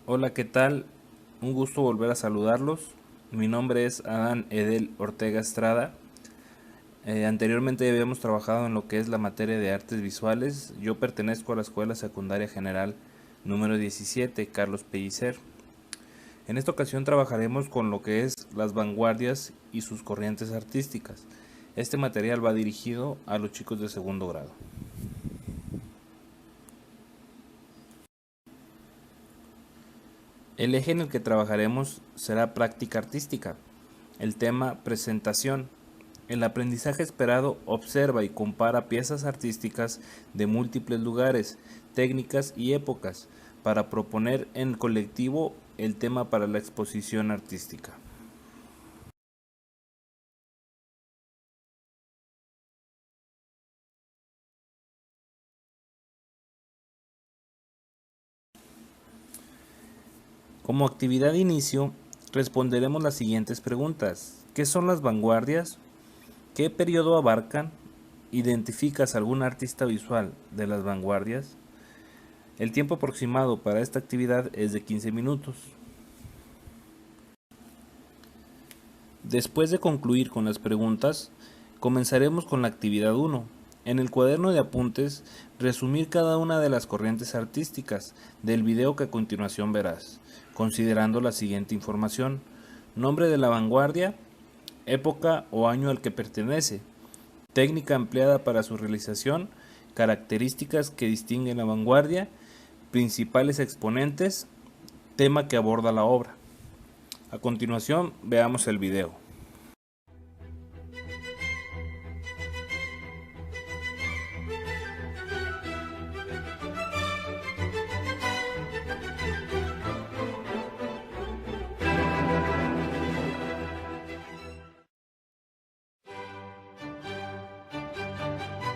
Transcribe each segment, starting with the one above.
Hola, ¿qué tal? Un gusto volver a saludarlos. Mi nombre es Adán Edel Ortega Estrada. Anteriormente habíamos trabajado en lo que es la materia de artes visuales. Yo pertenezco a la Escuela Secundaria General número 17, Carlos Pellicer. En esta ocasión trabajaremos con lo que es las vanguardias y sus corrientes artísticas. Este material va dirigido a los chicos de segundo grado. El eje en el que trabajaremos será práctica artística. El tema presentación. El aprendizaje esperado observa y compara piezas artísticas de múltiples lugares, técnicas y épocas para proponer en colectivo el tema para la exposición artística. Como actividad de inicio, responderemos las siguientes preguntas. ¿Qué son las vanguardias? ¿Qué periodo abarcan? ¿Identificas algún artista visual de las vanguardias? El tiempo aproximado para esta actividad es de 15 minutos. Después de concluir con las preguntas, comenzaremos con la actividad 1. En el cuaderno de apuntes, resumir cada una de las corrientes artísticas del video que a continuación verás, considerando la siguiente información: nombre de la vanguardia, época o año al que pertenece, técnica empleada para su realización, características que distinguen la vanguardia, principales exponentes, tema que aborda la obra. A continuación, veamos el video.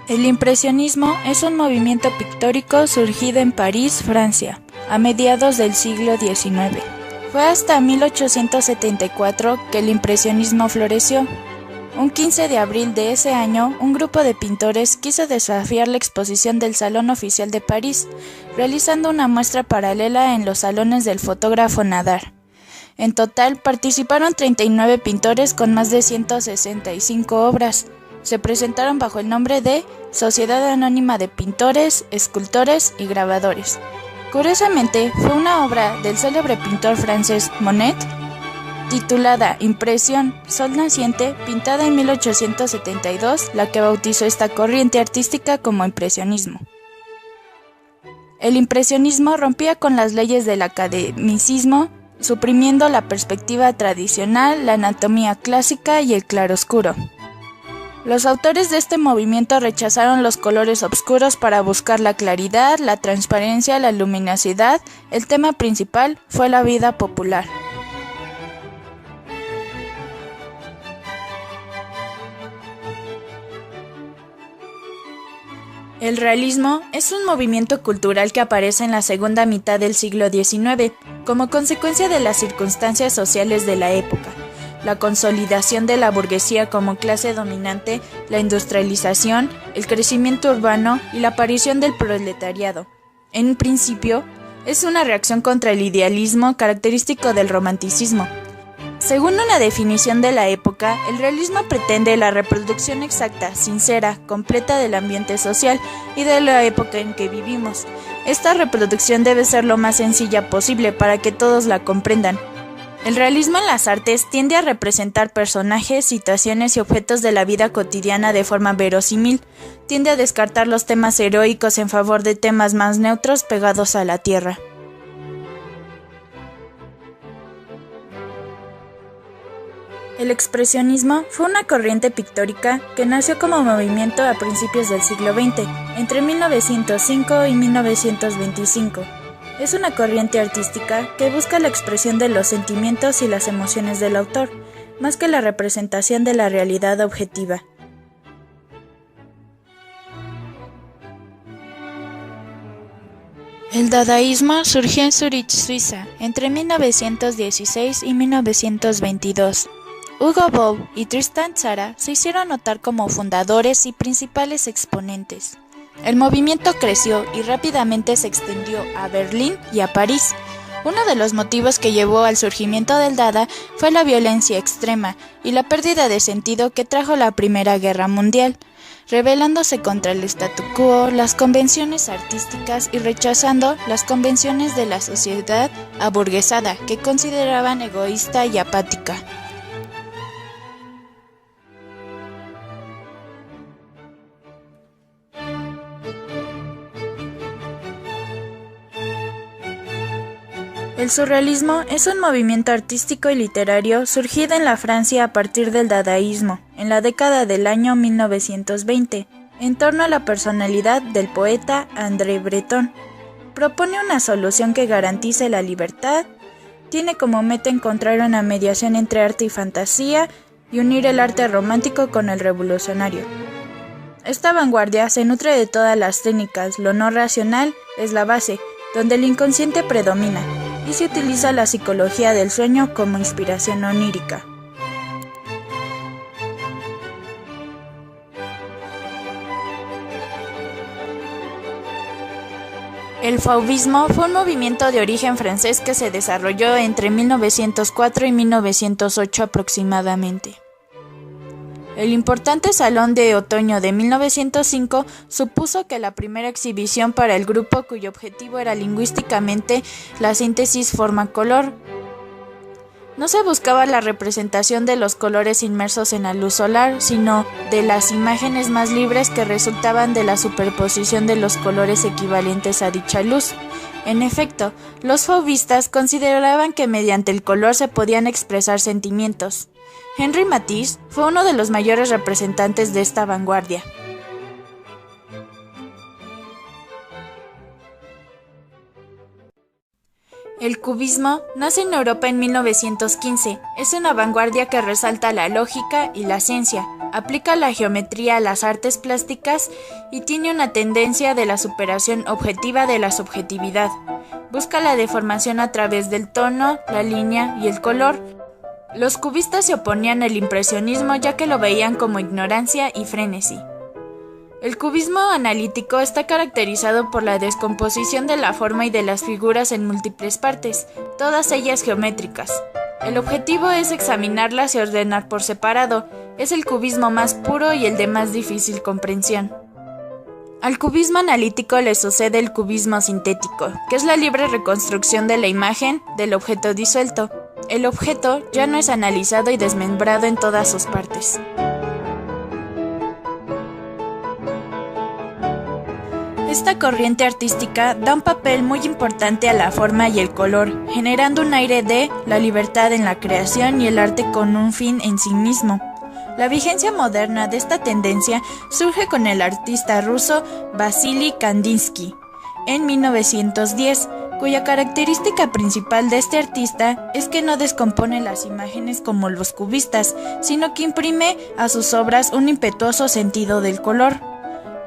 El impresionismo es un movimiento pictórico surgido en París, Francia, a mediados del siglo XIX. Fue hasta 1874 que el impresionismo floreció. Un 15 de abril de ese año, un grupo de pintores quiso desafiar la exposición del Salón Oficial de París, realizando una muestra paralela en los salones del fotógrafo Nadar. En total, participaron 39 pintores con más de 165 obras. Se presentaron bajo el nombre de Sociedad Anónima de Pintores, Escultores y Grabadores. Curiosamente, fue una obra del célebre pintor francés Monet, titulada Impresión, Sol Naciente, pintada en 1872, la que bautizó esta corriente artística como impresionismo. El impresionismo rompía con las leyes del academicismo, suprimiendo la perspectiva tradicional, la anatomía clásica y el claroscuro. Los autores de este movimiento rechazaron los colores oscuros para buscar la claridad, la transparencia, la luminosidad. El tema principal fue la vida popular. El realismo es un movimiento cultural que aparece en la segunda mitad del siglo XIX, como consecuencia de las circunstancias sociales de la época. La consolidación de la burguesía como clase dominante, la industrialización, el crecimiento urbano y la aparición del proletariado. En principio, es una reacción contra el idealismo característico del romanticismo. Según una definición de la época, el realismo pretende la reproducción exacta, sincera, completa del ambiente social y de la época en que vivimos. Esta reproducción debe ser lo más sencilla posible para que todos la comprendan. El realismo en las artes tiende a representar personajes, situaciones y objetos de la vida cotidiana de forma verosímil, tiende a descartar los temas heroicos en favor de temas más neutros pegados a la tierra. El expresionismo fue una corriente pictórica que nació como movimiento a principios del siglo XX, entre 1905 y 1925. Es una corriente artística que busca la expresión de los sentimientos y las emociones del autor, más que la representación de la realidad objetiva. El dadaísmo surgió en Zúrich, Suiza, entre 1916 y 1922. Hugo Boll y Tristan Tzara se hicieron notar como fundadores y principales exponentes. El movimiento creció y rápidamente se extendió a Berlín y a París. Uno de los motivos que llevó al surgimiento del Dada fue la violencia extrema y la pérdida de sentido que trajo la Primera Guerra Mundial, rebelándose contra el statu quo, las convenciones artísticas y rechazando las convenciones de la sociedad aburguesada, que consideraban egoísta y apática. El surrealismo es un movimiento artístico y literario surgido en la Francia a partir del dadaísmo, en la década del año 1920, en torno a la personalidad del poeta André Breton. Propone una solución que garantice la libertad, tiene como meta encontrar una mediación entre arte y fantasía y unir el arte romántico con el revolucionario. Esta vanguardia se nutre de todas las técnicas, lo no racional es la base, donde el inconsciente predomina, y se utiliza la psicología del sueño como inspiración onírica. El fauvismo fue un movimiento de origen francés que se desarrolló entre 1904 y 1908 aproximadamente. El importante Salón de Otoño de 1905 supuso que la primera exhibición para el grupo cuyo objetivo era lingüísticamente la síntesis forma-color. No se buscaba la representación de los colores inmersos en la luz solar, sino de las imágenes más libres que resultaban de la superposición de los colores equivalentes a dicha luz. En efecto, los fauvistas consideraban que mediante el color se podían expresar sentimientos. Henri Matisse fue uno de los mayores representantes de esta vanguardia. El cubismo nace en Europa en 1915. Es una vanguardia que resalta la lógica y la ciencia, aplica la geometría a las artes plásticas y tiene una tendencia de la superación objetiva de la subjetividad. Busca la deformación a través del tono, la línea y el color. Los cubistas se oponían al impresionismo ya que lo veían como ignorancia y frenesí. El cubismo analítico está caracterizado por la descomposición de la forma y de las figuras en múltiples partes, todas ellas geométricas. El objetivo es examinarlas y ordenar por separado. Es el cubismo más puro y el de más difícil comprensión. Al cubismo analítico le sucede el cubismo sintético, que es la libre reconstrucción de la imagen del objeto disuelto. El objeto ya no es analizado y desmembrado en todas sus partes. Esta corriente artística da un papel muy importante a la forma y el color, generando un aire de la libertad en la creación y el arte con un fin en sí mismo. La vigencia moderna de esta tendencia surge con el artista ruso Vasily Kandinsky en 1910, cuya característica principal de este artista es que no descompone las imágenes como los cubistas, sino que imprime a sus obras un impetuoso sentido del color.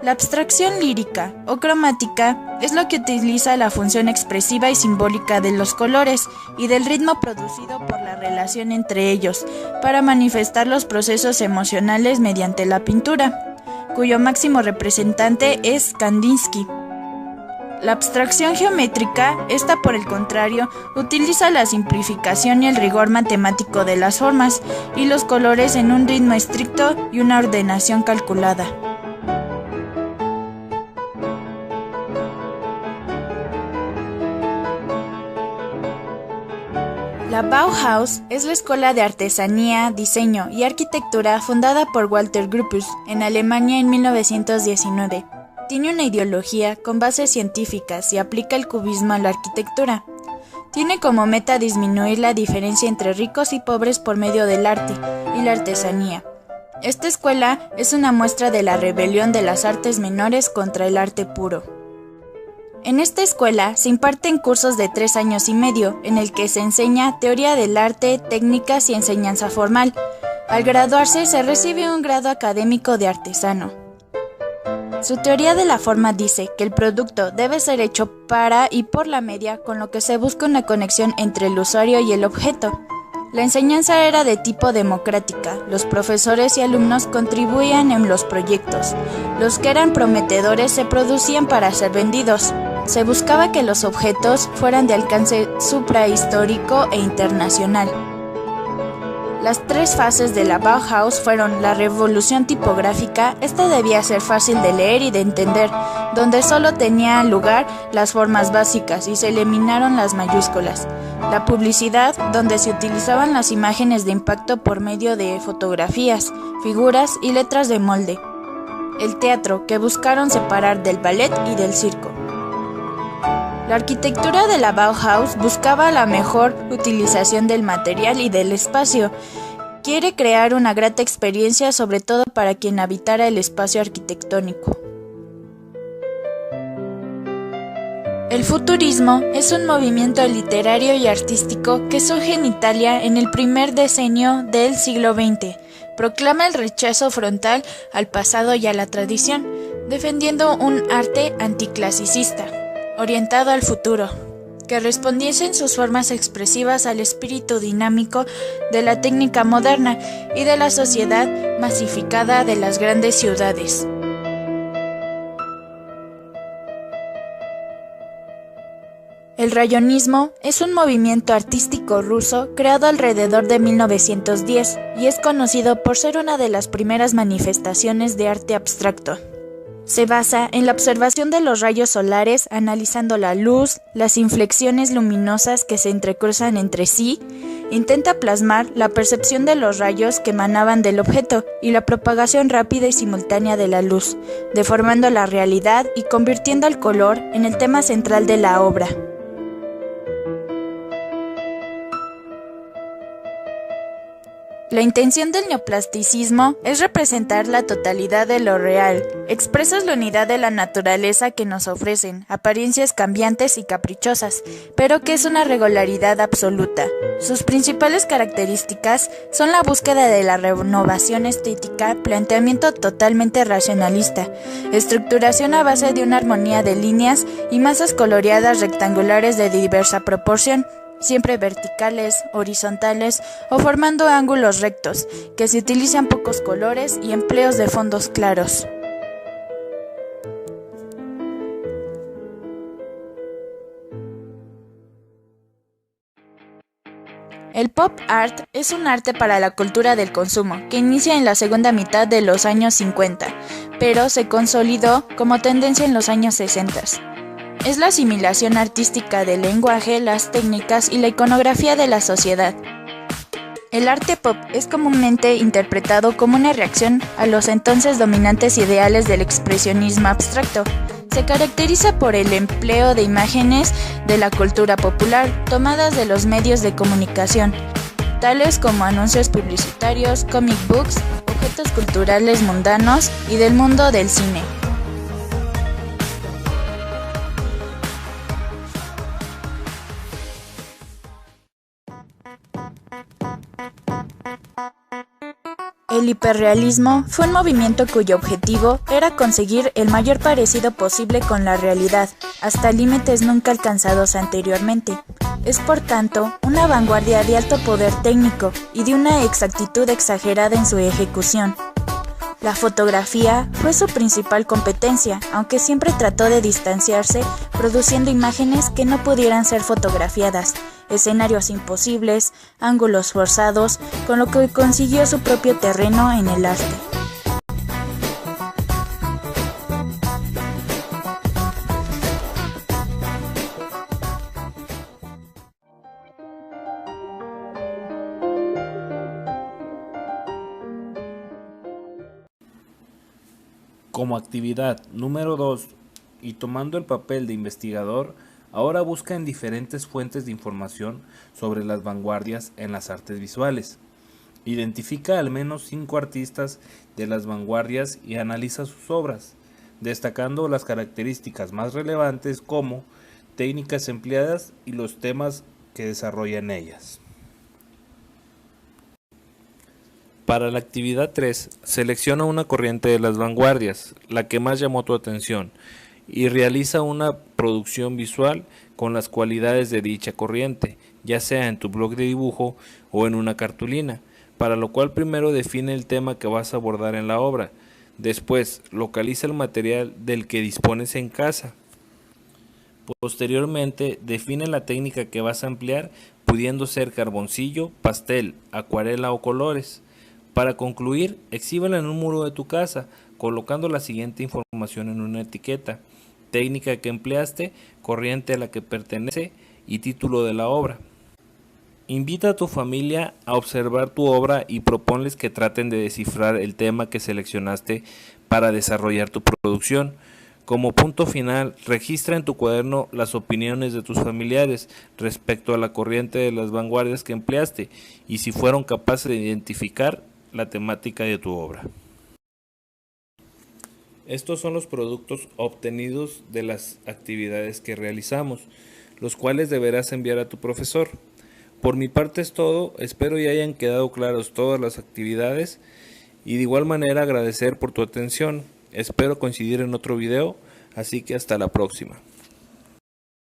La abstracción lírica o cromática es lo que utiliza la función expresiva y simbólica de los colores y del ritmo producido por la relación entre ellos para manifestar los procesos emocionales mediante la pintura, cuyo máximo representante es Kandinsky. La abstracción geométrica, esta por el contrario, utiliza la simplificación y el rigor matemático de las formas y los colores en un ritmo estricto y una ordenación calculada. La Bauhaus es la escuela de artesanía, diseño y arquitectura fundada por Walter Gropius en Alemania en 1919. Tiene una ideología con bases científicas y aplica el cubismo a la arquitectura. Tiene como meta disminuir la diferencia entre ricos y pobres por medio del arte y la artesanía. Esta escuela es una muestra de la rebelión de las artes menores contra el arte puro. En esta escuela se imparten cursos de 3 años y medio, en el que se enseña teoría del arte, técnicas y enseñanza formal. Al graduarse se recibe un grado académico de artesano. Su teoría de la forma dice que el producto debe ser hecho para y por la media, con lo que se busca una conexión entre el usuario y el objeto. La enseñanza era de tipo democrática, los profesores y alumnos contribuían en los proyectos. Los que eran prometedores se producían para ser vendidos. Se buscaba que los objetos fueran de alcance suprahistórico e internacional. Las tres fases de la Bauhaus fueron la revolución tipográfica, esta debía ser fácil de leer y de entender, donde solo tenían lugar las formas básicas y se eliminaron las mayúsculas. La publicidad, donde se utilizaban las imágenes de impacto por medio de fotografías, figuras y letras de molde. El teatro, que buscaron separar del ballet y del circo. La arquitectura de la Bauhaus buscaba la mejor utilización del material y del espacio. Quiere crear una grata experiencia, sobre todo para quien habitara el espacio arquitectónico. El futurismo es un movimiento literario y artístico que surge en Italia en el primer decenio del siglo XX. Proclama el rechazo frontal al pasado y a la tradición, defendiendo un arte anticlasicista, orientado al futuro, que respondiese en sus formas expresivas al espíritu dinámico de la técnica moderna y de la sociedad masificada de las grandes ciudades. El rayonismo es un movimiento artístico ruso creado alrededor de 1910 y es conocido por ser una de las primeras manifestaciones de arte abstracto. Se basa en la observación de los rayos solares, analizando la luz, las inflexiones luminosas que se entrecruzan entre sí, intenta plasmar la percepción de los rayos que emanaban del objeto y la propagación rápida y simultánea de la luz, deformando la realidad y convirtiendo el color en el tema central de la obra. La intención del neoplasticismo es representar la totalidad de lo real. Expresas la unidad de la naturaleza que nos ofrecen, apariencias cambiantes y caprichosas, pero que es una regularidad absoluta. Sus principales características son la búsqueda de la renovación estética, planteamiento totalmente racionalista, estructuración a base de una armonía de líneas y masas coloreadas rectangulares de diversa proporción, siempre verticales, horizontales o formando ángulos rectos, que se utilizan pocos colores y empleos de fondos claros. El pop art es un arte para la cultura del consumo, que inicia en la segunda mitad de los años 50, pero se consolidó como tendencia en los años 60. Es la asimilación artística del lenguaje, las técnicas y la iconografía de la sociedad. El arte pop es comúnmente interpretado como una reacción a los entonces dominantes ideales del expresionismo abstracto. Se caracteriza por el empleo de imágenes de la cultura popular tomadas de los medios de comunicación, tales como anuncios publicitarios, comic books, objetos culturales mundanos y del mundo del cine. El hiperrealismo fue un movimiento cuyo objetivo era conseguir el mayor parecido posible con la realidad, hasta límites nunca alcanzados anteriormente. Es por tanto una vanguardia de alto poder técnico y de una exactitud exagerada en su ejecución. La fotografía fue su principal competencia, aunque siempre trató de distanciarse, produciendo imágenes que no pudieran ser fotografiadas, escenarios imposibles, ángulos forzados, con lo que consiguió su propio terreno en el arte. Como actividad número 2, y tomando el papel de investigador, ahora busca en diferentes fuentes de información sobre las vanguardias en las artes visuales. Identifica al menos 5 artistas de las vanguardias y analiza sus obras, destacando las características más relevantes como técnicas empleadas y los temas que desarrollan ellas. Para la actividad 3, selecciona una corriente de las vanguardias, la que más llamó tu atención, y realiza una producción visual con las cualidades de dicha corriente, ya sea en tu blog de dibujo o en una cartulina, para lo cual primero define el tema que vas a abordar en la obra. Después, localiza el material del que dispones en casa. Posteriormente, define la técnica que vas a emplear, pudiendo ser carboncillo, pastel, acuarela o colores. Para concluir, exhíbela en un muro de tu casa, colocando la siguiente información en una etiqueta: técnica que empleaste, corriente a la que pertenece y título de la obra. Invita a tu familia a observar tu obra y proponles que traten de descifrar el tema que seleccionaste para desarrollar tu producción. Como punto final, registra en tu cuaderno las opiniones de tus familiares respecto a la corriente de las vanguardias que empleaste y si fueron capaces de identificar la temática de tu obra. Estos son los productos obtenidos de las actividades que realizamos, los cuales deberás enviar a tu profesor. Por mi parte es todo, espero ya hayan quedado claros todas las actividades y de igual manera agradecer por tu atención. Espero coincidir en otro video, así que hasta la próxima.